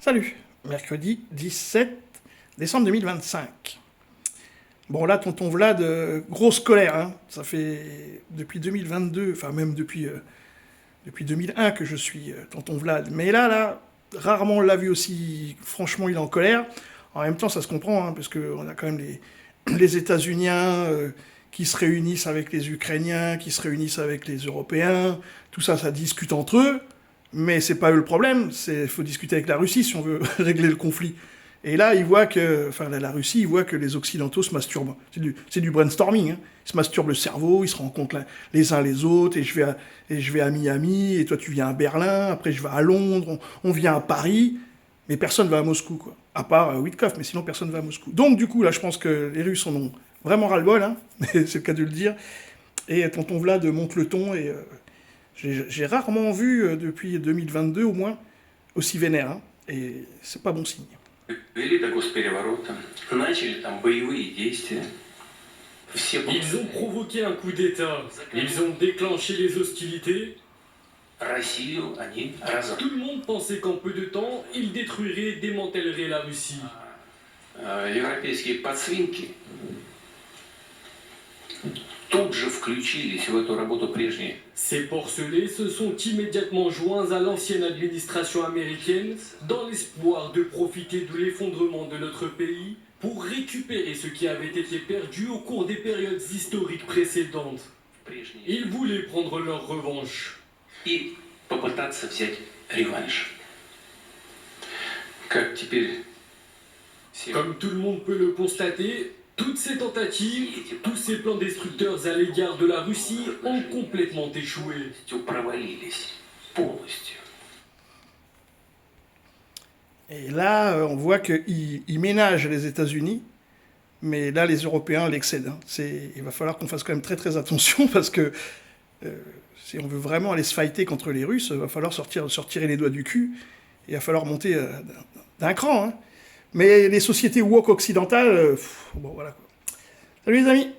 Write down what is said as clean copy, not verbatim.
Salut, mercredi 17 décembre 2025. Bon là, tonton Vlad, grosse colère, hein. Ça fait depuis 2022, enfin même depuis 2001 que je suis tonton Vlad. Mais là, rarement on l'a vu aussi, franchement, il est en colère. En même temps, ça se comprend, hein, parce qu'on a quand même les États-Uniens qui se réunissent avec les Ukrainiens, qui se réunissent avec les Européens. Tout ça, ça discute entre eux. Mais c'est pas eux le problème, il faut discuter avec la Russie si on veut régler le conflit. Et là, la Russie, il voit que les Occidentaux se masturbent. C'est du brainstorming, hein. Ils se masturbent le cerveau, ils se rencontrent les uns les autres, et je vais à Miami, et toi tu viens à Berlin, après je vais à Londres, on vient à Paris, mais personne va à Moscou, quoi. À part Witkoff, mais sinon personne va à Moscou. Donc du coup, là, je pense que les Russes en ont vraiment ras-le-bol, hein, c'est le cas de le dire, et tonton Vlad monte le ton, et j'ai rarement vu, depuis 2022 au moins, aussi vénère, hein, et c'est pas bon signe. Ввели до госпереворота, начали там боевые действия. Ils ont provoqué un coup d'État, ils ont déclenché les hostilités. Россию они разорвали. Tout le monde pensait qu'en peu de temps, ils détruiraient et démantèleraient la Russie. Европейские подсвинки тут же включились в эту работу прежние. Ces porcelets se sont immédiatement joints à l'ancienne administration américaine dans l'espoir de profiter de l'effondrement de notre pays pour récupérer ce qui avait été perdu au cours des périodes historiques précédentes. Ils voulaient prendre leur revanche. И попытаться взять реванш. Как теперь... Comme tout le monde peut le constater, toutes ces tentatives, tous ces plans destructeurs à l'égard de la Russie ont complètement échoué. провалились полностью. Et là, on voit qu'il ménage les États-Unis, mais là, les Européens l'excèdent, hein. Il va falloir qu'on fasse quand même très très attention, parce que si on veut vraiment aller se fighter contre les Russes, il va falloir sortir les doigts du cul, et il va falloir monter d'un cran, hein. Mais les sociétés woke occidentales, bon voilà quoi. Salut les amis!